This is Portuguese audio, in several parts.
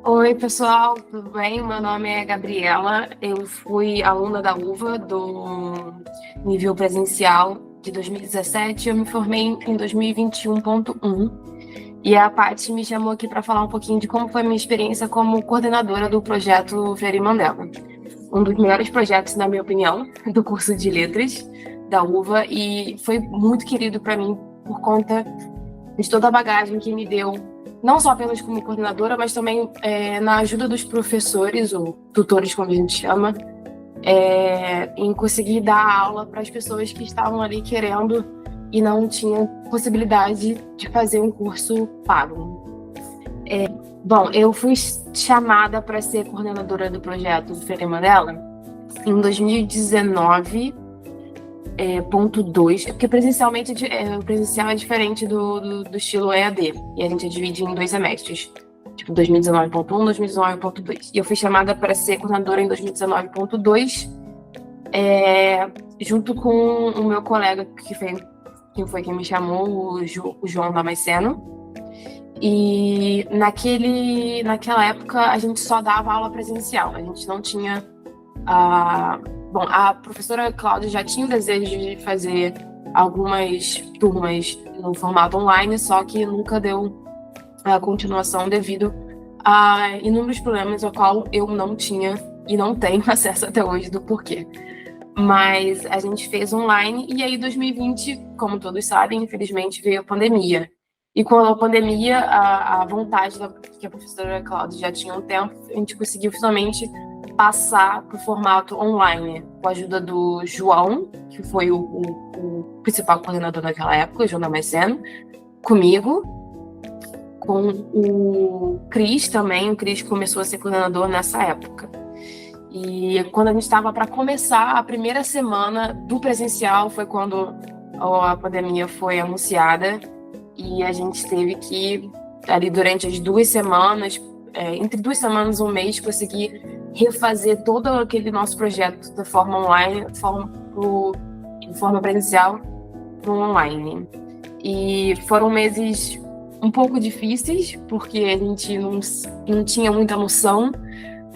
Oi, pessoal, tudo bem? Meu nome é Gabriela. Eu fui aluna da UVA do nível presencial de 2017. Eu me formei em 2021.1 e a Paty me chamou aqui para falar um pouquinho de como foi a minha experiência como coordenadora do projeto Freire Mandela. Um dos melhores projetos, na minha opinião, do curso de letras da UVA, e foi muito querido para mim por conta de toda a bagagem que me deu, não só apenas como coordenadora, mas também na ajuda dos professores, ou tutores, como a gente chama, em conseguir dar aula para as pessoas que estavam ali querendo e não tinham possibilidade de fazer um curso pago. Bom, eu fui chamada para ser coordenadora do projeto do Freire Mandela em 2019. Ponto 2, porque presencialmente o presencial é diferente do estilo EAD, e a gente divide em 2 semestres, tipo 2019.1, 2019.2. E eu fui chamada para ser coordenadora em 2019.2, junto com o meu colega, quem foi quem me chamou, o João Damasceno. E naquela época a gente só dava aula presencial, a gente não tinha Bom, a professora Cláudia já tinha o desejo de fazer algumas turmas no formato online, só que nunca deu a continuação devido a inúmeros problemas ao qual eu não tinha e não tenho acesso até hoje do porquê. Mas a gente fez online e aí 2020, como todos sabem, infelizmente veio a pandemia. E com a pandemia, a vontade que a professora Cláudia já tinha há um tempo, a gente conseguiu finalmente passar para o formato online, com a ajuda do João, que foi o principal coordenador naquela época, o João Damasceno, comigo, com o Cris também. O Cris começou a ser coordenador nessa época. E quando a gente estava para começar a primeira semana do presencial, foi quando a pandemia foi anunciada, e a gente teve que, ali durante as 2 semanas, entre 2 semanas e um mês, conseguir refazer todo aquele nosso projeto da forma online, de forma presencial para online. E foram meses um pouco difíceis, porque a gente não tinha muita noção.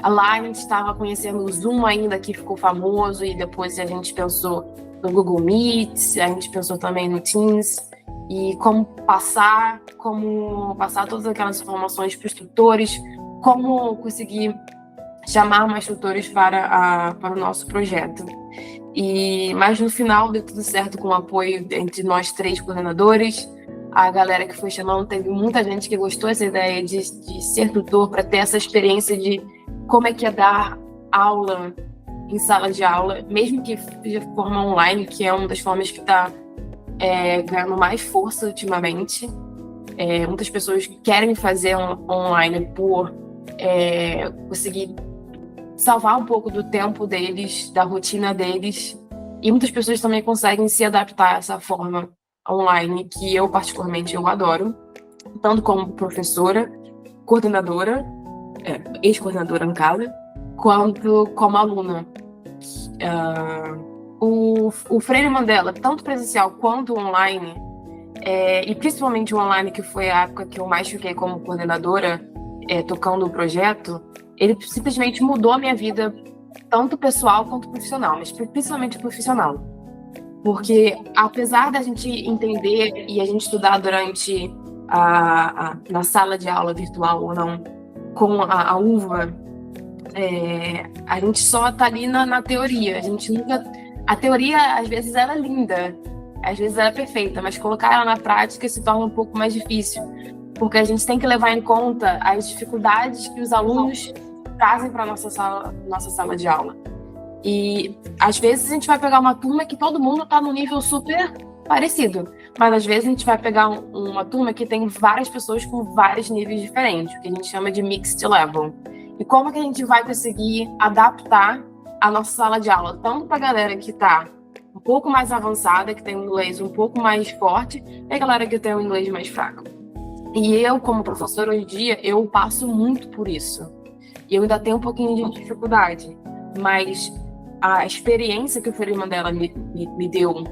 Lá a gente estava conhecendo o Zoom ainda, que ficou famoso, e depois a gente pensou no Google Meet, a gente pensou também no Teams, e como passar todas aquelas informações para os tutores, como conseguir chamar mais tutores para o nosso projeto. Mas no final deu tudo certo, com o apoio entre nós 3 coordenadores. A galera que foi chamando, teve muita gente que gostou dessa ideia de ser tutor, para ter essa experiência de como é que é dar aula em sala de aula, mesmo que de forma online, que é uma das formas que está ganhando mais força ultimamente. Muitas pessoas querem fazer online por conseguir salvar um pouco do tempo deles, da rotina deles, e muitas pessoas também conseguem se adaptar a essa forma online, que eu particularmente eu adoro, tanto como professora, coordenadora, ex-coordenadora no caso, quanto como aluna. O Freire Mandela, tanto presencial quanto online, e principalmente o online, que foi a época que eu mais fiquei como coordenadora, tocando o projeto, ele simplesmente mudou a minha vida, tanto pessoal quanto profissional, mas principalmente profissional. Porque apesar da gente entender e a gente estudar durante na sala de aula virtual ou não, com a UVA, a gente só está ali na teoria. A teoria, às vezes, ela é linda, às vezes ela é perfeita, mas colocar ela na prática se torna um pouco mais difícil, porque a gente tem que levar em conta as dificuldades que os alunos trazem para a nossa sala de aula. E às vezes a gente vai pegar uma turma que todo mundo está no nível super parecido, mas às vezes a gente vai pegar uma turma que tem várias pessoas com vários níveis diferentes, o que a gente chama de mixed level. E como que a gente vai conseguir adaptar a nossa sala de aula, tanto para a galera que está um pouco mais avançada, que tem um inglês um pouco mais forte, e a galera que tem um inglês mais fraco. E eu, como professora, hoje em dia, eu passo muito por isso. E eu ainda tenho um pouquinho de dificuldade, mas a experiência que o Freire Mandela me deu,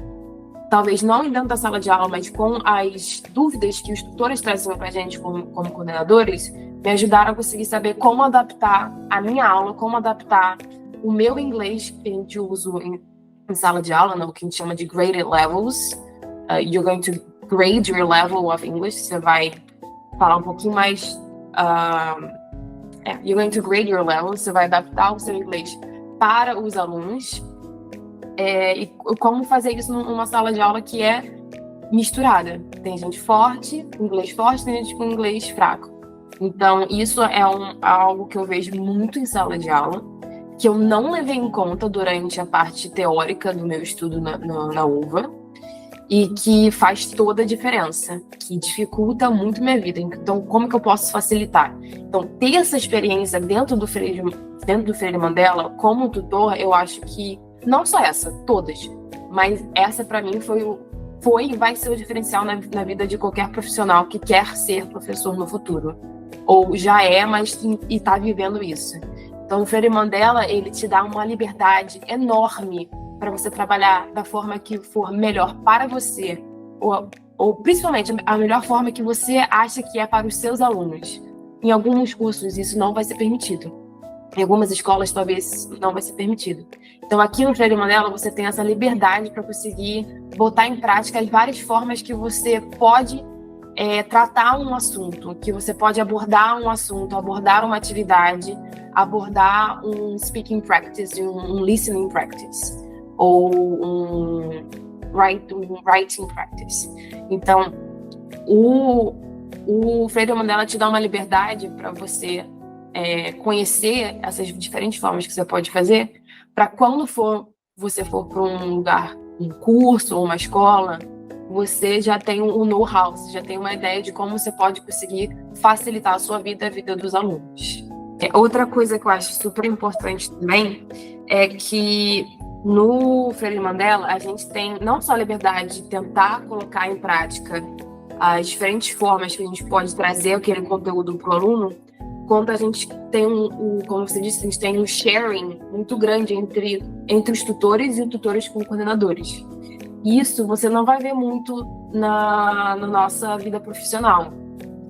talvez não dentro da sala de aula, mas com as dúvidas que os tutores traziam para a gente como coordenadores, me ajudaram a conseguir saber como adaptar a minha aula, como adaptar o meu inglês que a gente usa em sala de aula, né, o que a gente chama de graded levels. You're going to grade your level of English. Você vai falar um pouquinho mais... you're going to grade your level. Você vai adaptar o seu inglês para os alunos. E como fazer isso numa sala de aula que é misturada. Tem gente forte, inglês forte, tem gente com inglês fraco. Então, isso é algo que eu vejo muito em sala de aula, que eu não levei em conta durante a parte teórica do meu estudo na UVA, e que faz toda a diferença, que dificulta muito minha vida. Então, como que eu posso facilitar? Então, ter essa experiência dentro do Freire Mandela, como tutor, eu acho que, não só essa, todas, mas essa para mim foi e vai ser o diferencial na vida de qualquer profissional que quer ser professor no futuro. Ou já é, mas e está vivendo isso. Então, o Freire Mandela, ele te dá uma liberdade enorme para você trabalhar da forma que for melhor para você, ou principalmente a melhor forma que você acha que é para os seus alunos. Em alguns cursos isso não vai ser permitido. Em algumas escolas talvez não vai ser permitido. Então aqui no Freire Mandela você tem essa liberdade para conseguir botar em prática as várias formas que você pode tratar um assunto, que você pode abordar um assunto, abordar uma atividade, abordar um speaking practice, um listening practice, ou um writing practice. Então, o Freire Mandela te dá uma liberdade para você conhecer essas diferentes formas que você pode fazer, para quando você for para um lugar, um curso ou uma escola, você já tem um know-how, você já tem uma ideia de como você pode conseguir facilitar a sua vida e a vida dos alunos. Outra coisa que eu acho super importante também é que no Freire Mandela a gente tem não só a liberdade de tentar colocar em prática as diferentes formas que a gente pode trazer aquele conteúdo para o aluno, quanto a gente tem como você disse, a gente tem um sharing muito grande entre os tutores e os tutores com coordenadores. Isso você não vai ver muito na nossa vida profissional.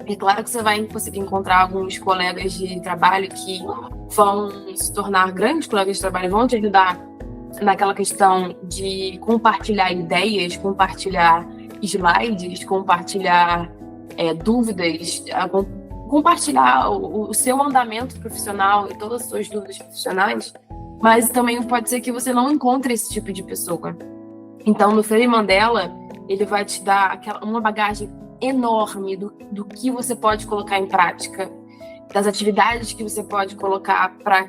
É claro que você vai conseguir encontrar alguns colegas de trabalho que vão se tornar grandes colegas de trabalho, vão te ajudar naquela questão de compartilhar ideias, compartilhar slides, compartilhar dúvidas, compartilhar o seu andamento profissional e todas as suas dúvidas profissionais, mas também pode ser que você não encontre esse tipo de pessoa. Então, no Freire Mandela, ele vai te dar uma bagagem enorme do que você pode colocar em prática, das atividades que você pode colocar para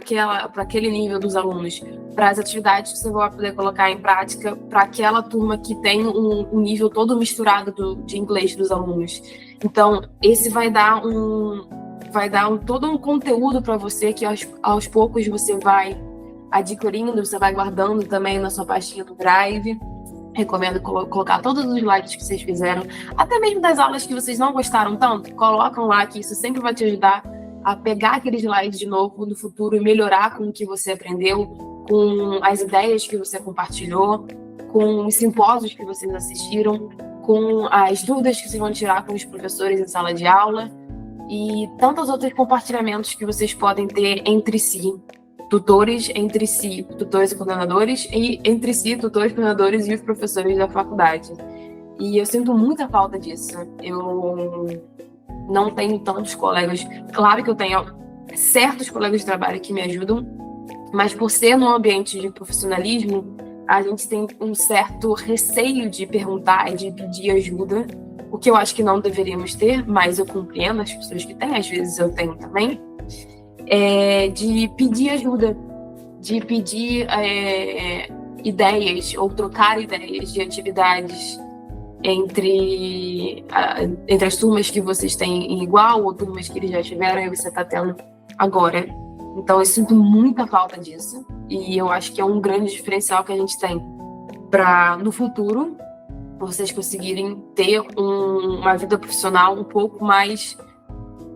aquele nível dos alunos, para as atividades que você vai poder colocar em prática para aquela turma que tem um nível todo misturado de inglês dos alunos. Então, esse vai dar todo um conteúdo para você que aos poucos você vai adquirindo, você vai guardando também na sua pastinha do Drive. Recomendo colocar todos os slides que vocês fizeram, até mesmo das aulas que vocês não gostaram tanto, colocam lá, que isso sempre vai te ajudar a pegar aqueles slides de novo no futuro e melhorar com o que você aprendeu, com as ideias que você compartilhou, com os simpósios que vocês assistiram, com as dúvidas que vocês vão tirar com os professores em sala de aula e tantos outros compartilhamentos que vocês podem ter entre si. Tutores entre si, tutores e coordenadores, e entre si, tutores, coordenadores e os professores da faculdade. E eu sinto muita falta disso. Eu não tenho tantos colegas. Claro que eu tenho certos colegas de trabalho que me ajudam, mas por ser num ambiente de profissionalismo, a gente tem um certo receio de perguntar e de pedir ajuda, o que eu acho que não deveríamos ter, mas eu compreendo as pessoas que têm, às vezes eu tenho também. De pedir ajuda, de pedir ideias ou trocar ideias de atividades entre as turmas que vocês têm em igual ou turmas que eles já tiveram e você está tendo agora. Então eu sinto muita falta disso e eu acho que é um grande diferencial que a gente tem para no futuro vocês conseguirem ter uma vida profissional um pouco mais,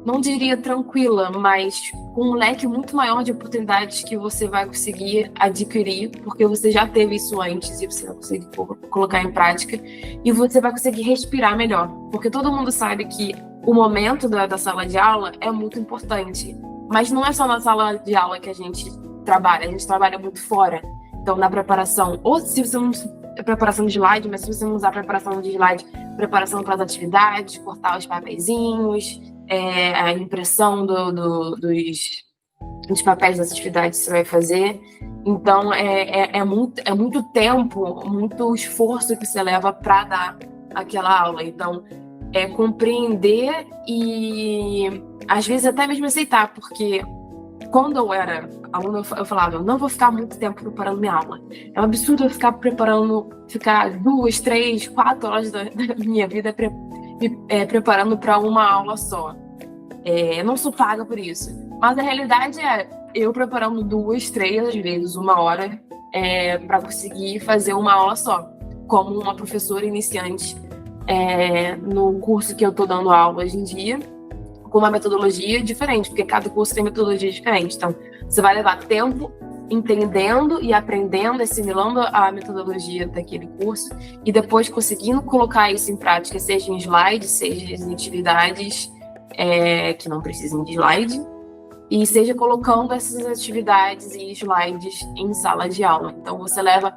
não diria tranquila, mas com um leque muito maior de oportunidades que você vai conseguir adquirir, porque você já teve isso antes e você vai conseguir colocar em prática, e você vai conseguir respirar melhor. Porque todo mundo sabe que o momento da sala de aula é muito importante. Mas não é só na sala de aula que a gente trabalha muito fora. Então, na preparação, ou se você não preparação de slide, mas se você não usar preparação de slide, preparação para as atividades, cortar os papeizinhos, a impressão dos papéis das atividades que você vai fazer. Então, é muito tempo, muito esforço que você leva para dar aquela aula. Então, compreender e, às vezes, até mesmo aceitar, porque quando eu era aluna, eu falava, eu não vou ficar muito tempo preparando minha aula. É um absurdo eu ficar 2, 3, 4 horas da minha vida preparando para uma aula só. Eu não sou paga por isso. Mas a realidade é eu preparando 2, 3, às vezes 1 hora para conseguir fazer uma aula só, como uma professora iniciante no curso que eu estou dando aula hoje em dia, com uma metodologia diferente, porque cada curso tem metodologia diferente. Então, você vai levar tempo entendendo e aprendendo, assimilando a metodologia daquele curso e depois conseguindo colocar isso em prática, seja em slides, seja em atividades que não precisem de slide, e seja colocando essas atividades e slides em sala de aula. Então, você leva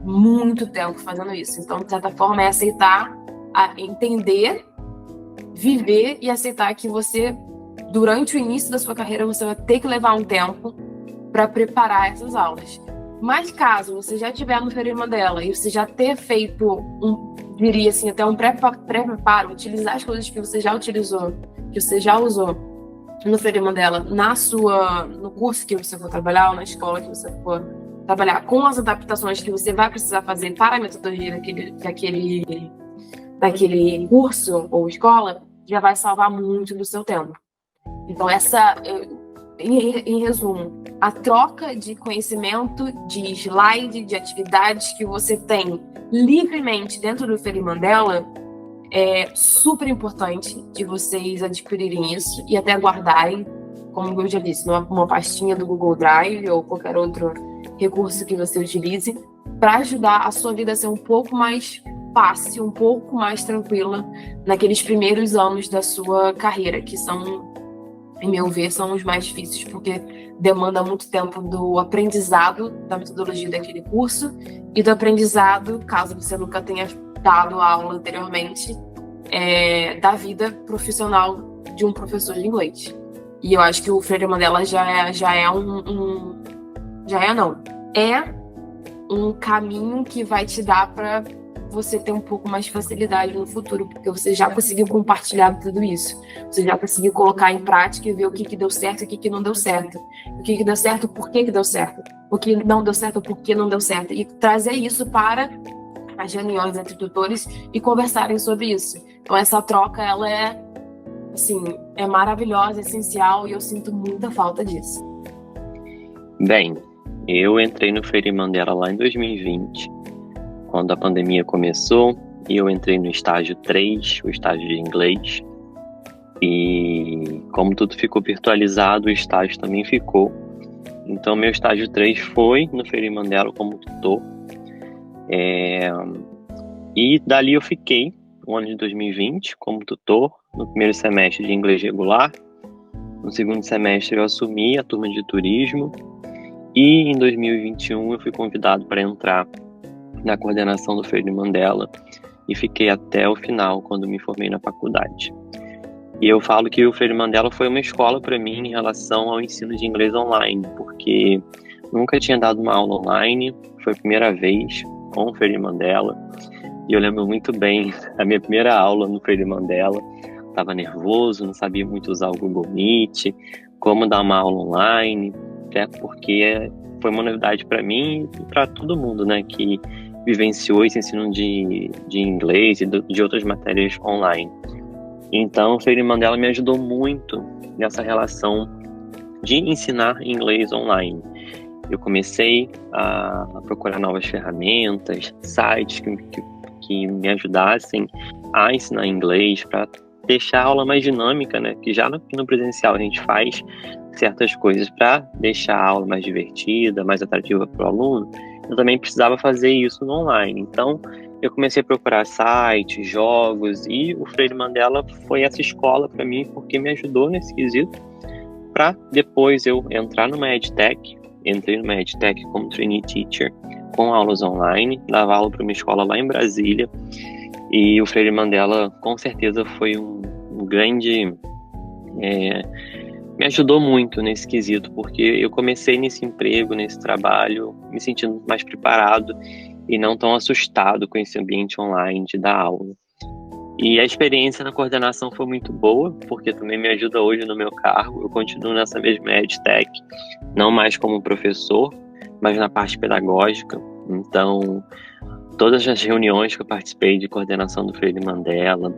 muito tempo fazendo isso. Então, de certa forma, é aceitar, entender, viver e aceitar que você, durante o início da sua carreira, você vai ter que levar um tempo para preparar essas aulas. Mas caso você já estiver no Freire Mandela e você já ter feito diria assim, até um pré-preparo, utilizar as coisas que você já utilizou, que você já usou no Freire Mandela no curso que você for trabalhar ou na escola que você for trabalhar, com as adaptações que você vai precisar fazer para a metodologia daquele curso ou escola, já vai salvar muito do seu tempo. Então, em resumo, a troca de conhecimento, de slide, de atividades que você tem livremente dentro do Freire Mandela é super importante de vocês adquirirem isso e até guardarem, como eu já disse, numa pastinha do Google Drive ou qualquer outro recurso que você utilize, para ajudar a sua vida a ser um pouco mais fácil, um pouco mais tranquila naqueles primeiros anos da sua carreira, que são, em meu ver, são os mais difíceis, porque demanda muito tempo do aprendizado da metodologia daquele curso e do aprendizado, caso você nunca tenha dado aula anteriormente, da vida profissional de um professor de inglês. E eu acho que o Freire Mandela é um caminho que vai te dar para você ter um pouco mais de facilidade no futuro, porque você já conseguiu compartilhar tudo isso. Você já conseguiu colocar em prática e ver o que deu certo e o que não deu certo. O que deu certo, por que deu certo. O que não deu certo, por que não deu certo. E trazer isso para as reuniões entre tutores e conversarem sobre isso. Então, essa troca, ela é maravilhosa, essencial, e eu sinto muita falta disso. Bem, eu entrei no Freire Mandela lá em 2020, quando a pandemia começou, e eu entrei no estágio 3, o estágio de inglês, e como tudo ficou virtualizado, o estágio também ficou. Então, meu estágio 3 foi no Freire Mandela como tutor, e dali eu fiquei no ano de 2020 como tutor, no primeiro semestre de inglês regular. No segundo semestre eu assumi a turma de turismo, e em 2021 eu fui convidado para entrar na coordenação do Freire Mandela e fiquei até o final, quando me formei na faculdade. E eu falo que o Freire Mandela foi uma escola para mim em relação ao ensino de inglês online, porque nunca tinha dado uma aula online, foi a primeira vez com o Freire Mandela, e eu lembro muito bem a minha primeira aula no Freire Mandela. Estava nervoso, não sabia muito usar o Google Meet, como dar uma aula online, até porque foi uma novidade para mim e para todo mundo, né, que vivenciou esse ensino de inglês e de outras matérias online. Então, o Freire Mandela me ajudou muito nessa relação de ensinar inglês online. Eu comecei a procurar novas ferramentas, sites que me ajudassem a ensinar inglês, para deixar a aula mais dinâmica, né? Que já no presencial a gente faz certas coisas para deixar a aula mais divertida, mais atrativa para o aluno. Eu também precisava fazer isso no online. Então, eu comecei a procurar sites, jogos, e o Freire Mandela foi essa escola para mim, porque me ajudou nesse quesito, para depois eu entrar numa EdTech. Entrei numa EdTech como trainee teacher, com aulas online, dava aula para uma escola lá em Brasília, e o Freire Mandela com certeza foi um grande... me ajudou muito nesse quesito, porque eu comecei nesse emprego, nesse trabalho, me sentindo mais preparado e não tão assustado com esse ambiente online de dar aula. E a experiência na coordenação foi muito boa, porque também me ajuda hoje no meu cargo. Eu continuo nessa mesma EdTech, não mais como professor, mas na parte pedagógica. Então, todas as reuniões que eu participei de coordenação do Freire Mandela,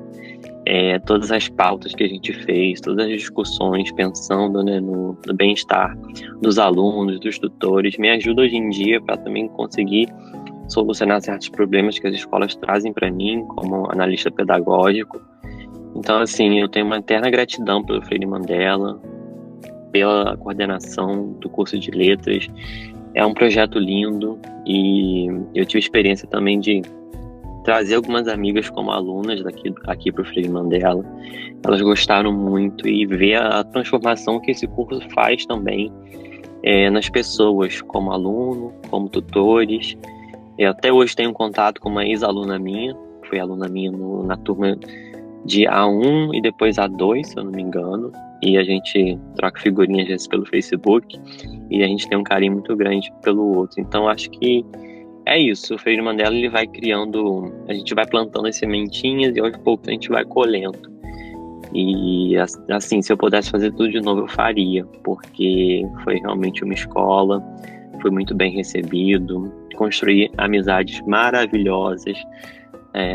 todas as pautas que a gente fez, todas as discussões pensando, né, no bem-estar dos alunos, dos tutores, me ajuda hoje em dia para também conseguir solucionar certos problemas que as escolas trazem para mim como analista pedagógico. Então, assim, eu tenho uma eterna gratidão pelo Freire Mandela, pela coordenação do curso de letras. É um projeto lindo e eu tive experiência também de trazer algumas amigas como alunas aqui para o Freire Mandela. Elas gostaram muito, e ver a transformação que esse curso faz também nas pessoas, como aluno, como tutores. Eu até hoje tenho contato com uma ex-aluna minha, foi aluna minha na turma de A1 e depois A2, se eu não me engano, e a gente troca figurinhas às vezes pelo Facebook, e a gente tem um carinho muito grande pelo outro. Então acho que é isso, o Freire Mandela ele vai criando, a gente vai plantando as sementinhas e aos poucos a gente vai colhendo. E assim, se eu pudesse fazer tudo de novo eu faria, porque foi realmente uma escola, fui muito bem recebido, construí amizades maravilhosas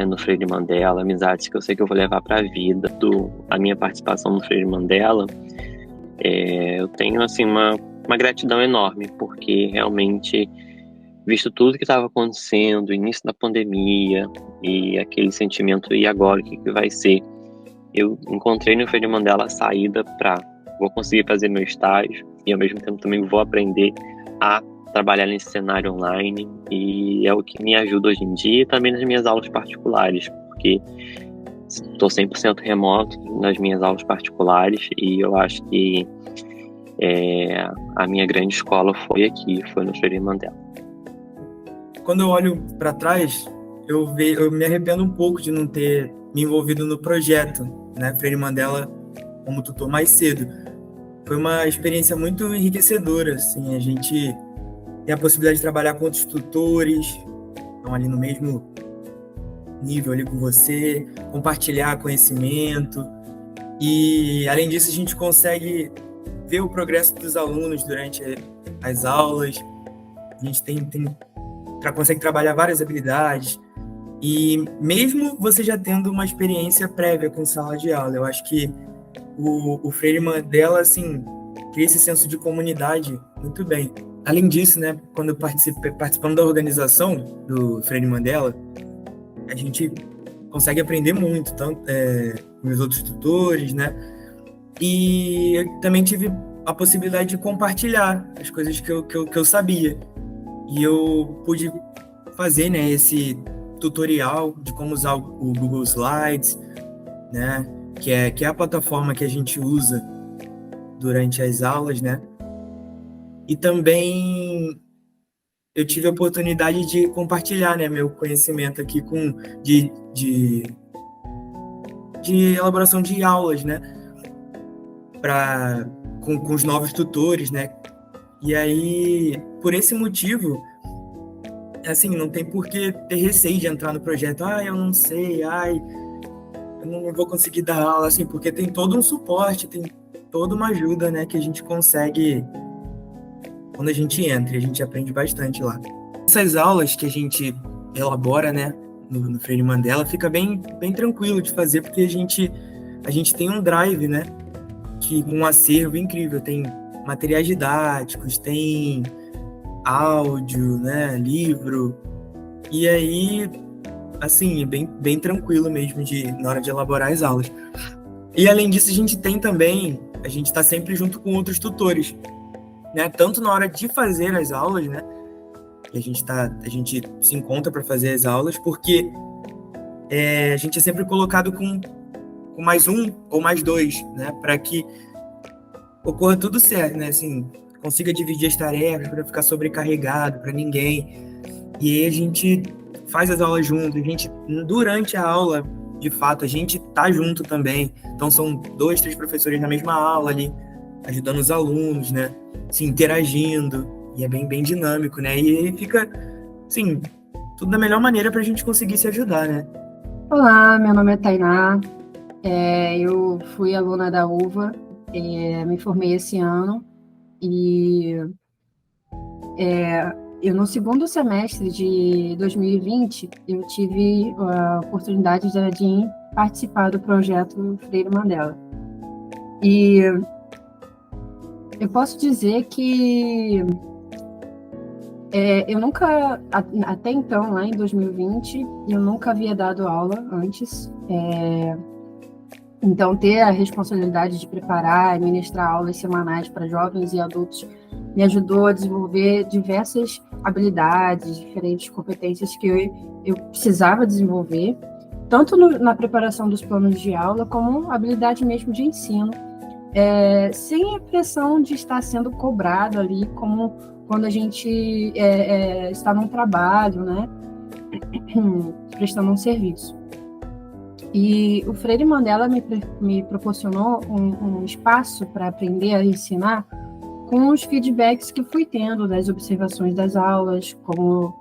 no Freire Mandela, amizades que eu sei que eu vou levar para a vida. A minha participação no Freire Mandela, eu tenho assim uma gratidão enorme, porque realmente, visto tudo que estava acontecendo, o início da pandemia e aquele sentimento, e agora, o que vai ser? Eu encontrei no Freire Mandela a saída vou conseguir fazer meu estágio e ao mesmo tempo também vou aprender a trabalhar nesse cenário online, e é o que me ajuda hoje em dia, e também nas minhas aulas particulares, porque estou 100% remoto nas minhas aulas particulares, e eu acho que a minha grande escola foi no Freire Mandela. Quando eu olho para trás, eu me arrependo um pouco de não ter me envolvido no projeto, né, Freire Mandela como tutor mais cedo. Foi uma experiência muito enriquecedora, assim, a gente tem a possibilidade de trabalhar com outros tutores, estão ali no mesmo nível ali com você, compartilhar conhecimento, e além disso a gente consegue ver o progresso dos alunos durante as aulas. A gente consegue trabalhar várias habilidades, e mesmo você já tendo uma experiência prévia com sala de aula, eu acho que o Freire Mandela, assim, cria esse senso de comunidade muito bem. Além disso, né, quando eu participando da organização do Freire Mandela, a gente consegue aprender muito, tanto com os outros tutores, né? E eu também tive a possibilidade de compartilhar as coisas que eu sabia. E eu pude fazer, né, esse tutorial de como usar o Google Slides, né, que é a plataforma que a gente usa durante as aulas, né? E também eu tive a oportunidade de compartilhar, né, meu conhecimento aqui de elaboração de aulas, né, com os novos tutores, né? E aí, por esse motivo, assim, não tem por que ter receio de entrar no projeto. Eu não sei, eu não vou conseguir dar aula, assim, porque tem todo um suporte, tem toda uma ajuda, né, que a gente consegue quando a gente entra, e a gente aprende bastante lá. Essas aulas que a gente elabora, né, no Freire Mandela, fica bem tranquilo de fazer, porque a gente tem um drive, né, com um acervo incrível, tem materiais didáticos, tem áudio, né, livro, e aí, assim, é bem tranquilo mesmo na hora de elaborar as aulas. E além disso, a gente está sempre junto com outros tutores, né, tanto na hora de fazer as aulas, né, e a gente se encontra para fazer as aulas, porque a gente é sempre colocado com mais um ou mais dois, né, para que ocorra tudo certo, né, assim, consiga dividir as tarefas para ficar sobrecarregado para ninguém. E aí a gente faz as aulas juntos, durante a aula, de fato, a gente tá junto também. Então são 2, 3 professores na mesma aula ali, ajudando os alunos, né, se interagindo, e é bem dinâmico, né, e aí fica, assim, tudo da melhor maneira para a gente conseguir se ajudar, né. Olá, meu nome é Tainá, eu fui aluna da UVA, me formei esse ano e eu no segundo semestre de 2020 eu tive a oportunidade de participar do projeto Freire Mandela. E eu posso dizer que eu nunca, até então, lá em 2020, eu nunca havia dado aula antes. Então, ter a responsabilidade de preparar e ministrar aulas semanais para jovens e adultos me ajudou a desenvolver diversas habilidades, diferentes competências que eu precisava desenvolver, tanto na preparação dos planos de aula, como habilidade mesmo de ensino, sem a pressão de estar sendo cobrado ali, como quando a gente está num trabalho, né, prestando um serviço. E o Freire Mandela me proporcionou um espaço para aprender a ensinar com os feedbacks que fui tendo das observações das aulas, como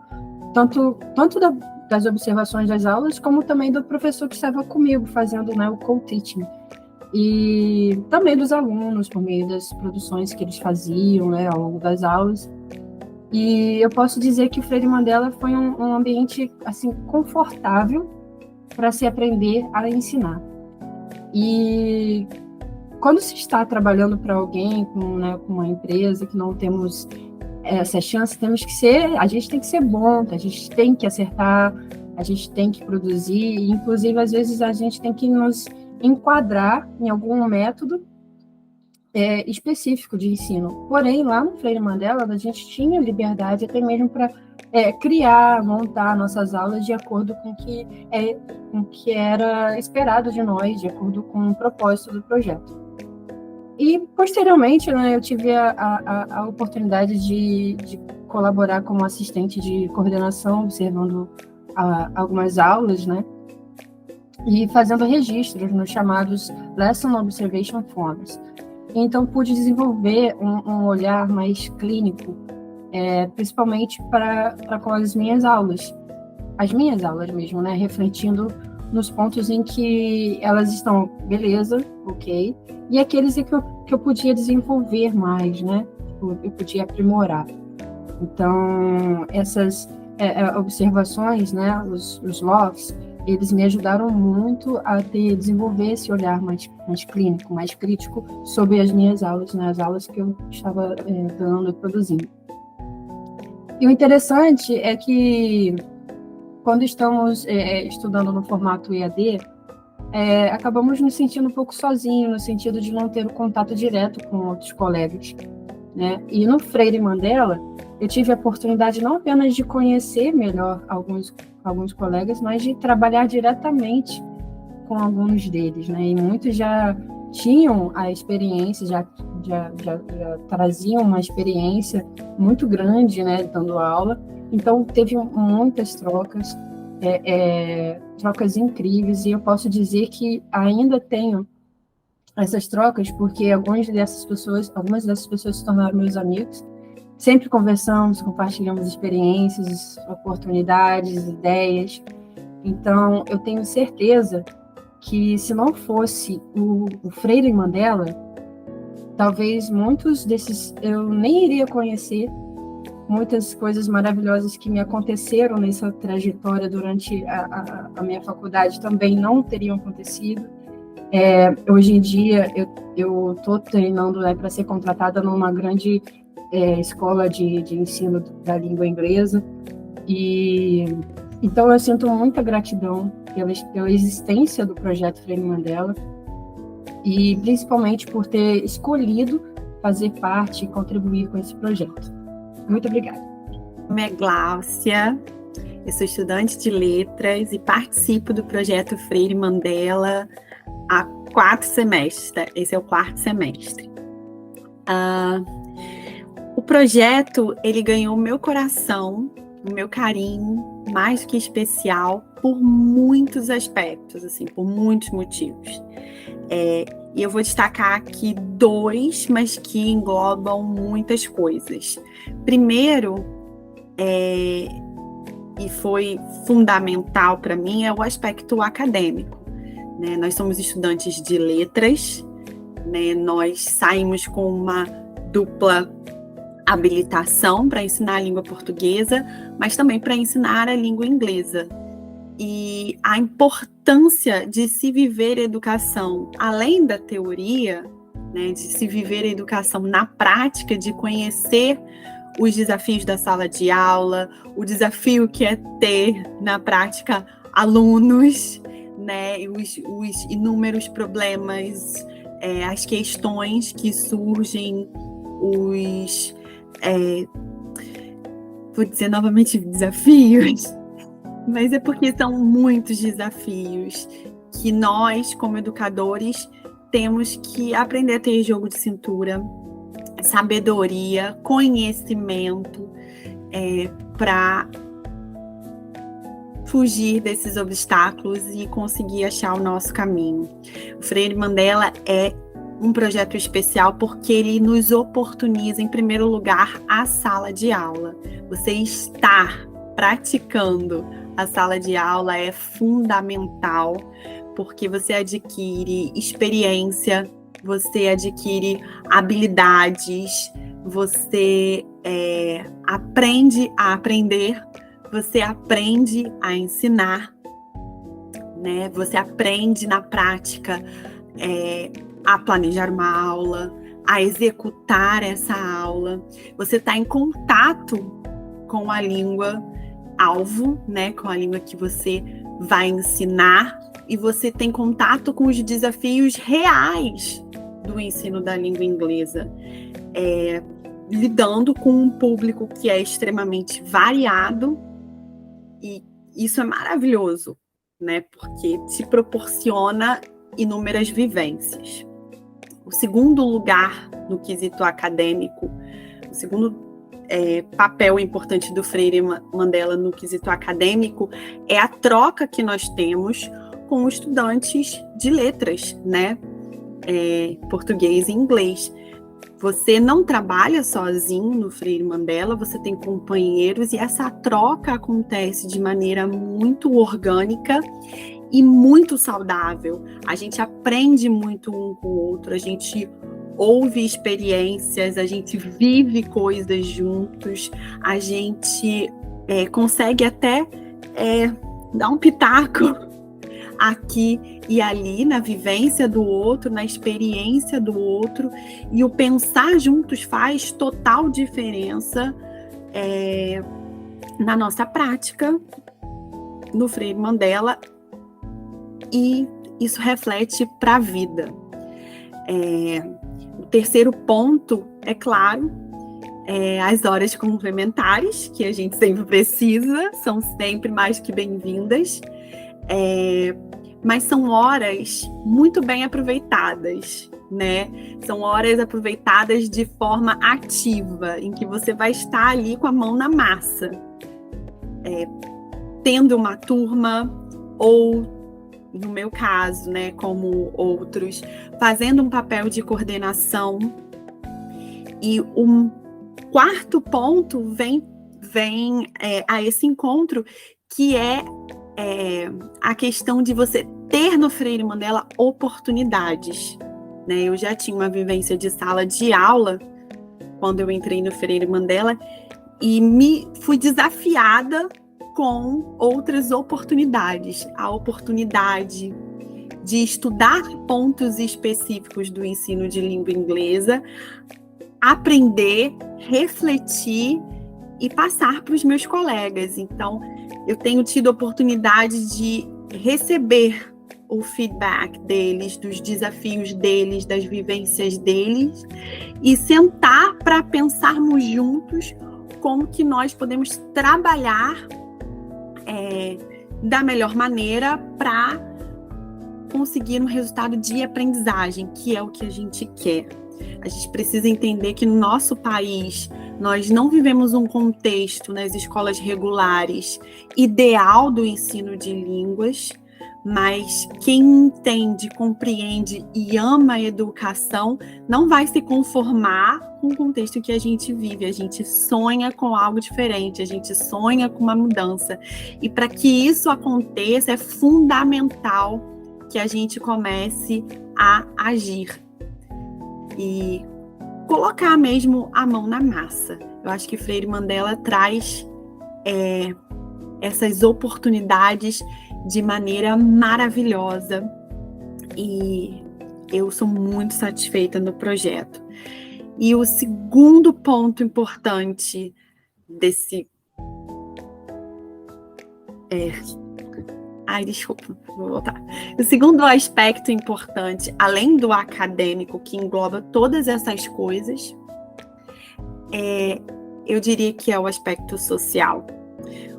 tanto das observações das aulas, como também do professor que estava comigo fazendo, né, o co-teaching. E também dos alunos, por meio das produções que eles faziam, né, ao longo das aulas. E eu posso dizer que o Freire Mandela foi um ambiente assim, confortável para se aprender a ensinar. E quando se está trabalhando para alguém, com uma empresa, que não temos essa chance, a gente tem que ser bom, a gente tem que acertar, a gente tem que produzir, e, inclusive, às vezes, a gente tem que nos enquadrar em algum método específico de ensino. Porém, lá no Freire Mandela, a gente tinha liberdade até mesmo para criar, montar nossas aulas de acordo com o que era esperado de nós, de acordo com o propósito do projeto. E, posteriormente, né, eu tive a oportunidade de colaborar como assistente de coordenação, observando algumas aulas, né, e fazendo registros nos chamados Lesson Observation Forms. Então, pude desenvolver um olhar mais clínico, principalmente para com as minhas aulas mesmo, né, refletindo nos pontos em que elas estão, beleza, ok, e aqueles em que eu podia desenvolver mais, né, eu podia aprimorar. Então, essas observações, né, os logs, eles me ajudaram muito a desenvolver esse olhar mais clínico, mais crítico sobre as minhas aulas, né, as aulas que eu estava dando e produzindo. E o interessante é que, quando estamos estudando no formato EAD, acabamos nos sentindo um pouco sozinhos, no sentido de não ter o contato direto com outros colegas, né? E no Freire Mandela, eu tive a oportunidade não apenas de conhecer melhor alguns colegas, mas de trabalhar diretamente com alguns deles, né? E muitos já tinham a experiência, já traziam uma experiência muito grande, né, dando aula. Então, teve muitas trocas incríveis, e eu posso dizer que ainda tenho essas trocas, porque algumas dessas pessoas se tornaram meus amigos. Sempre conversamos, compartilhamos experiências, oportunidades, ideias. Então, eu tenho certeza que, se não fosse o Freire Mandela, talvez muitos desses eu nem iria conhecer. Muitas coisas maravilhosas que me aconteceram nessa trajetória durante a minha faculdade também não teriam acontecido. Hoje em dia, eu estou treinando, né, para ser contratada numa grande escola de ensino da língua inglesa. E então eu sinto muita gratidão pela existência do projeto Freire Mandela, e principalmente por ter escolhido fazer parte e contribuir com esse projeto. Muito obrigada. Meu nome é Gláucia, eu sou estudante de letras e participo do projeto Freire Mandela há 4 semestres. Esse é o 4º semestre. O projeto, ele ganhou meu coração, o meu carinho, mais do que especial, por muitos aspectos, assim, por muitos motivos. E eu vou destacar aqui 2, mas que englobam muitas coisas. Primeiro, e foi fundamental para mim, é o aspecto acadêmico, né? Nós somos estudantes de letras, né? Nós saímos com uma dupla habilitação para ensinar a língua portuguesa, mas também para ensinar a língua inglesa. E a importância de se viver a educação além da teoria, né? De se viver a educação na prática, de conhecer os desafios da sala de aula, o desafio que é ter, na prática, alunos, né, os inúmeros problemas, as questões que surgem, vou dizer novamente desafios, mas é porque são muitos desafios que nós, como educadores, temos que aprender a ter jogo de cintura, sabedoria, conhecimento, para fugir desses obstáculos e conseguir achar o nosso caminho. O Freire Mandela é um projeto especial porque ele nos oportuniza, em primeiro lugar, a sala de aula. Você estar praticando a sala de aula é fundamental, porque você adquire experiência, você adquire habilidades, você aprende a aprender, você aprende a ensinar, né? Você aprende na prática a planejar uma aula, a executar essa aula. Você está em contato com a língua alvo, né? Com a língua que você vai ensinar, e você tem contato com os desafios reais do ensino da língua inglesa, lidando com um público que é extremamente variado, e isso é maravilhoso, né? Porque te proporciona inúmeras vivências. O segundo lugar no quesito acadêmico, o segundo papel importante do Freire Mandela no quesito acadêmico é a troca que nós temos com estudantes de letras, né? Português e inglês. Você não trabalha sozinho no Freire Mandela, você tem companheiros, e essa troca acontece de maneira muito orgânica e muito saudável. A gente aprende muito um com o outro, a gente ouve experiências, a gente vive coisas juntos, a gente consegue até dar um pitaco aqui e ali, na vivência do outro, na experiência do outro, e o pensar juntos faz total diferença na nossa prática no Freire Mandela, e isso reflete para a vida. O terceiro ponto, é claro, as horas complementares, que a gente sempre precisa, são sempre mais que bem-vindas, mas são horas muito bem aproveitadas, né? São horas aproveitadas de forma ativa, em que você vai estar ali com a mão na massa, tendo uma turma, ou, no meu caso, né, como outros, fazendo um papel de coordenação. E um quarto ponto vem a esse encontro, que é a questão de você ter no Freire Mandela oportunidades, né? Eu já tinha uma vivência de sala de aula quando eu entrei no Freire Mandela, e fui desafiada com outras oportunidades. A oportunidade de estudar pontos específicos do ensino de língua inglesa, aprender, refletir e passar para os meus colegas. Então, eu tenho tido a oportunidade de receber o feedback deles, dos desafios deles, das vivências deles, e sentar para pensarmos juntos como que nós podemos trabalhar da melhor maneira para conseguir um resultado de aprendizagem, que é o que a gente quer. A gente precisa entender que no nosso país nós não vivemos um contexto nas escolas regulares ideal do ensino de línguas, mas quem entende, compreende e ama a educação não vai se conformar com o contexto que a gente vive. A gente sonha com algo diferente, a gente sonha com uma mudança. E para que isso aconteça, é fundamental que a gente comece a agir e colocar mesmo a mão na massa. Eu acho que Freire Mandela traz essas oportunidades de maneira maravilhosa e eu sou muito satisfeita no projeto. E o segundo ponto importante desse... desculpa, vou voltar. O segundo aspecto importante, além do acadêmico, que engloba todas essas coisas, eu diria que é o aspecto social.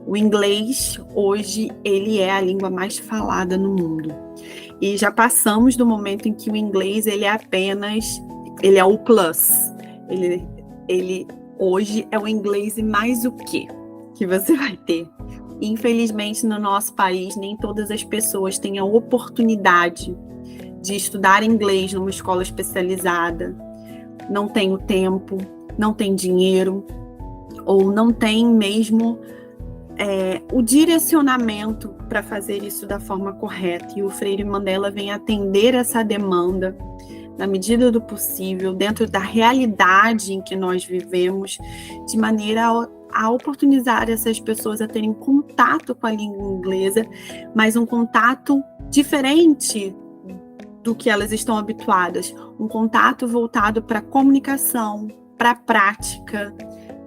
O inglês, hoje, ele é a língua mais falada no mundo. E já passamos do momento em que o inglês, ele é o plus. Ele hoje é o inglês e mais o quê que você vai ter. Infelizmente, no nosso país, nem todas as pessoas têm a oportunidade de estudar inglês numa escola especializada. Não tem o tempo, não tem dinheiro, ou não tem mesmo o direcionamento para fazer isso da forma correta. E o Freire Mandela vem atender essa demanda na medida do possível, dentro da realidade em que nós vivemos, de maneira a oportunizar essas pessoas a terem contato com a língua inglesa, mas um contato diferente do que elas estão habituadas, um contato voltado para a comunicação, para a prática,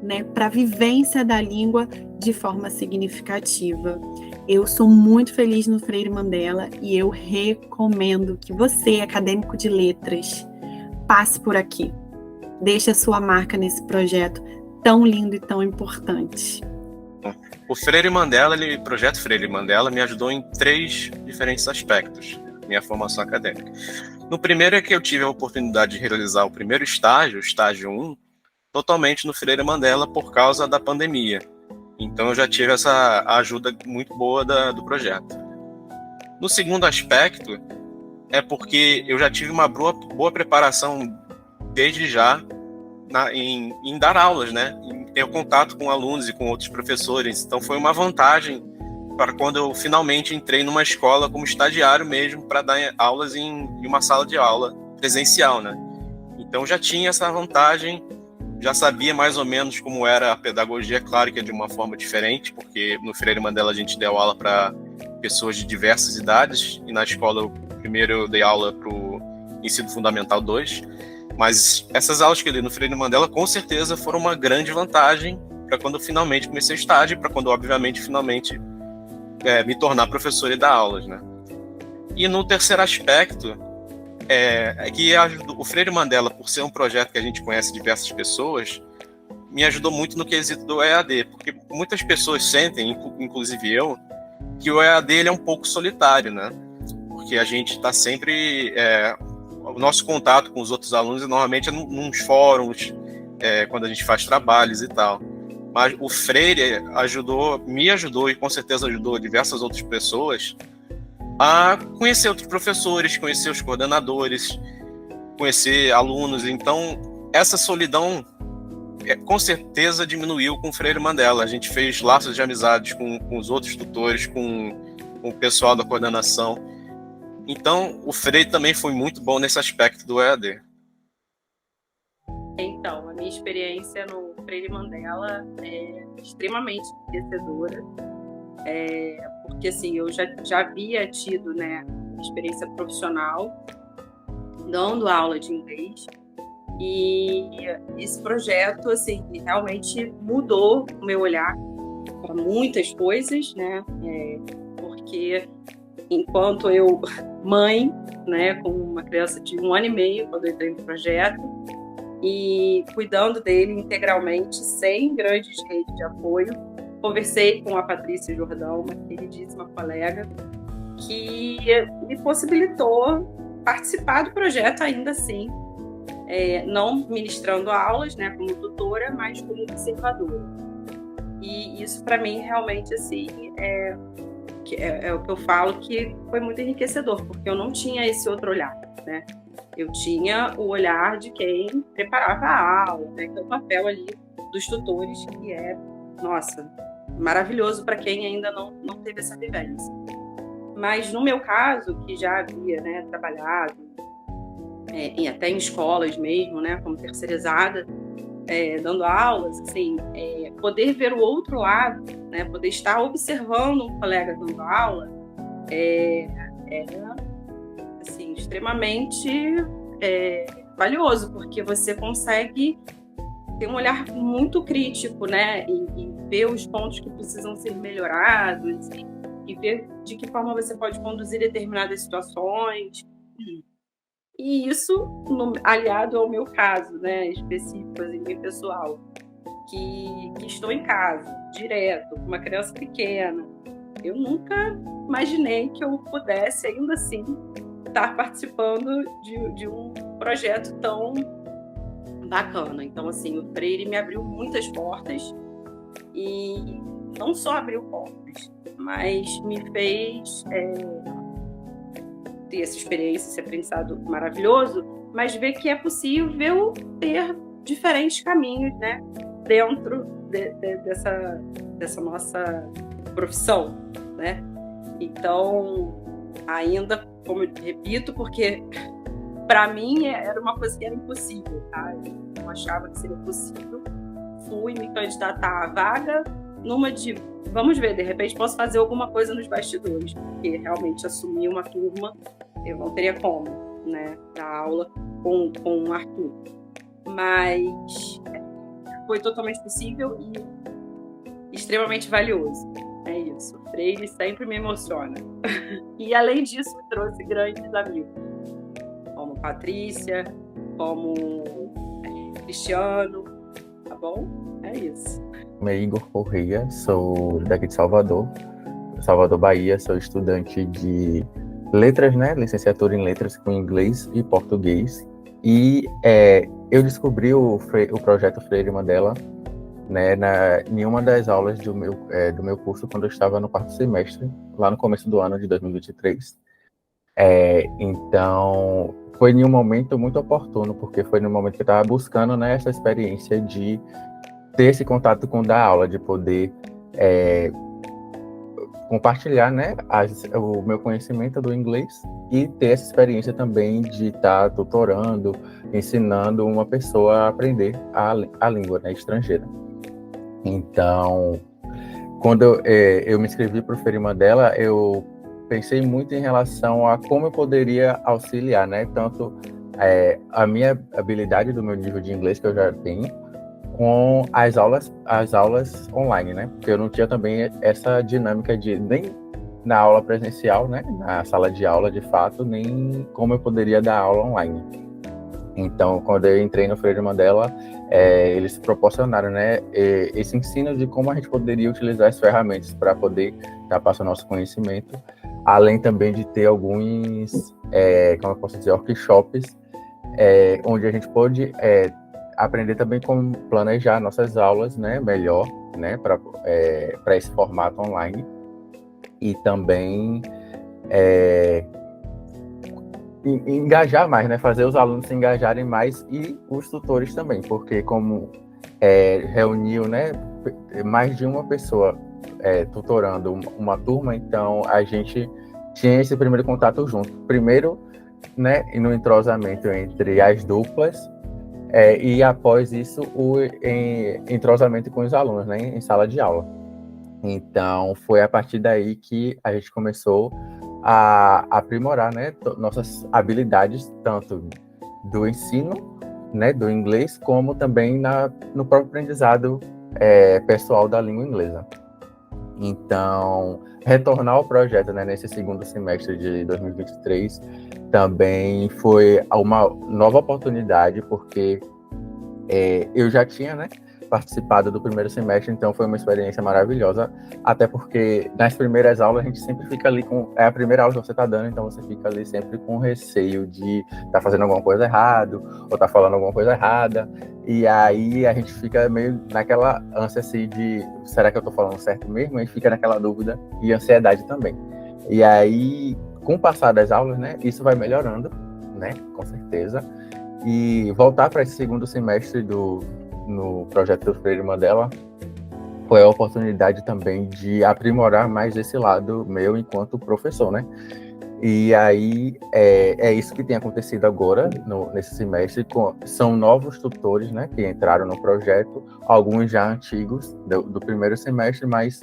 né, para a vivência da língua de forma significativa. Eu sou muito feliz no Freire Mandela e eu recomendo que você, acadêmico de letras, passe por aqui. Deixe a sua marca nesse projeto tão lindo e tão importante. O Freire Mandela, o projeto Freire Mandela, me ajudou em 3 diferentes aspectos, minha formação acadêmica. No primeiro é que eu tive a oportunidade de realizar o primeiro estágio, o estágio 1, totalmente no Freire Mandela por causa da pandemia. Então eu já tive essa ajuda muito boa do projeto. No segundo aspecto, é porque eu já tive uma boa preparação desde já em dar aulas, né? Em ter contato com alunos e com outros professores. Então foi uma vantagem para quando eu finalmente entrei numa escola como estagiário mesmo, para dar aulas em uma sala de aula presencial, né? Então já tinha essa vantagem, já sabia mais ou menos como era a pedagogia, claro que é de uma forma diferente, porque no Freire Mandela a gente deu aula para pessoas de diversas idades, e na escola primeiro eu dei aula para o Ensino Fundamental 2, mas essas aulas que eu dei no Freire Mandela com certeza foram uma grande vantagem para quando eu finalmente comecei o estágio, para quando eu, obviamente, finalmente me tornar professor e dar aulas, né? E no terceiro aspecto, é que o Freire Mandela, por ser um projeto que a gente conhece diversas pessoas, me ajudou muito no quesito do EAD, porque muitas pessoas sentem, inclusive eu, que o EAD ele é um pouco solitário, né? Porque a gente está sempre... o nosso contato com os outros alunos normalmente é nos fóruns, quando a gente faz trabalhos e tal. Mas o Freire me ajudou e com certeza ajudou diversas outras pessoas a conhecer outros professores, conhecer os coordenadores, conhecer alunos. Então, essa solidão com certeza diminuiu com o Freire Mandela. A gente fez laços de amizades com os outros tutores, com o pessoal da coordenação. Então, o Freire também foi muito bom nesse aspecto do EAD. Então, a minha experiência no Freire Mandela é extremamente enriquecedora. Porque assim, eu já havia tido, né, experiência profissional dando aula de inglês, e esse projeto assim realmente mudou o meu olhar para muitas coisas, né? Porque enquanto mãe, né, com uma criança de 1 ano e meio quando eu entrei no projeto, e cuidando dele integralmente, sem grandes redes de apoio. Conversei com a Patrícia Jordão, uma queridíssima colega, que me possibilitou participar do projeto ainda assim, não ministrando aulas, né, como tutora, mas como observadora. E isso para mim realmente assim é o que eu falo, que foi muito enriquecedor, porque eu não tinha esse outro olhar, né? Eu tinha o olhar de quem preparava a aula, né? Que é o papel ali dos tutores, que é, nossa, maravilhoso para quem ainda não teve essa vivência. Mas no meu caso, que já havia, né, trabalhado até em escolas mesmo, né, como terceirizada, dando aulas, assim, poder ver o outro lado, né, poder estar observando um colega dando aula, assim, extremamente valioso, porque você consegue ter um olhar muito crítico, né, e ver os pontos que precisam ser melhorados, e ver de que forma você pode conduzir determinadas situações. E isso, aliado ao meu caso, né, específico, assim, meu pessoal, que estou em casa, direto, com uma criança pequena. Eu nunca imaginei que eu pudesse, ainda assim, estar participando de um projeto tão bacana. Então, assim, o Freire me abriu muitas portas, e não só abriu portas, mas me fez ter essa experiência, esse aprendizado maravilhoso, mas ver que é possível ter diferentes caminhos, né, dentro dessa nossa profissão, né? Então, ainda, como eu repito, porque para mim era uma coisa que era impossível, tá? Eu não achava que seria possível. Fui me candidatar à vaga numa de, vamos ver, de repente posso fazer alguma coisa nos bastidores, porque realmente assumir uma turma eu não teria como, né, dar aula com o Arthur. Mas foi totalmente possível e extremamente valioso. É isso. O Freire sempre me emociona. E além disso, me trouxe grandes amigos, como Patrícia, como Cristiano, tá bom? É isso. Meu nome é Igor Correia, sou daqui de Salvador, Bahia, sou estudante de letras, né? Licenciatura em letras com inglês e português. E eu descobri o projeto Freire Mandela, né, em uma das aulas do meu curso, quando eu estava no 4º semestre, lá no começo do ano de 2023. Então, foi em um momento muito oportuno, porque foi no momento que eu estava buscando, né, essa experiência de ter esse contato com dar aula, de poder compartilhar, né, o meu conhecimento do inglês e ter essa experiência também de estar tutorando, ensinando uma pessoa a aprender a língua, né, estrangeira. Então, quando eu me inscrevi para o Freire Mandela, eu pensei muito em relação a como eu poderia auxiliar, né, tanto a minha habilidade do meu nível de inglês que eu já tenho, com as aulas online, né? Porque eu não tinha também essa dinâmica de nem na aula presencial, né? Na sala de aula, de fato, nem como eu poderia dar aula online. Então, quando eu entrei no Freire Mandela, eles proporcionaram, né, esse ensino de como a gente poderia utilizar as ferramentas para poder passar o nosso conhecimento, além também de ter alguns, como eu posso dizer, workshops, onde a gente pôde aprender também como planejar nossas aulas, né, melhor, né, para esse formato online, e também engajar mais, né, fazer os alunos se engajarem mais e os tutores também, porque como reuniu, né, mais de uma pessoa tutorando uma turma, então a gente tinha esse primeiro contato junto, primeiro, né, no entrosamento entre as duplas, e após isso o entrosamento com os alunos, né, em sala de aula. Então foi a partir daí que a gente começou a aprimorar, né, nossas habilidades, tanto do ensino, né, do inglês, como também no próprio aprendizado pessoal da língua inglesa. Então, retornar ao projeto, né, nesse segundo semestre de 2023 também foi uma nova oportunidade, porque eu já tinha, né, participado do primeiro semestre, então foi uma experiência maravilhosa, até porque nas primeiras aulas a gente sempre fica ali é a primeira aula que você está dando, então você fica ali sempre com receio de estar fazendo alguma coisa errado, ou estar falando alguma coisa errada, e aí a gente fica meio naquela ânsia assim de, será que eu estou falando certo mesmo? E fica naquela dúvida e ansiedade também. E aí, com o passar das aulas, né, isso vai melhorando, né, com certeza, e voltar para esse segundo semestre no projeto do Freire Mandela foi a oportunidade também de aprimorar mais esse lado meu enquanto professor, né? E aí é isso que tem acontecido agora nesse semestre. São novos tutores, né, que entraram no projeto, alguns já antigos do primeiro semestre, mas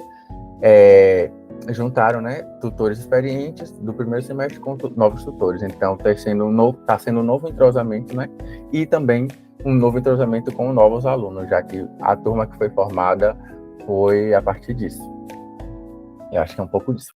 juntaram, né, tutores experientes do primeiro semestre com novos tutores. Então tá sendo um novo entrosamento, né? E também um novo entrosamento com novos alunos, já que a turma que foi formada foi a partir disso. Eu acho que é um pouco disso.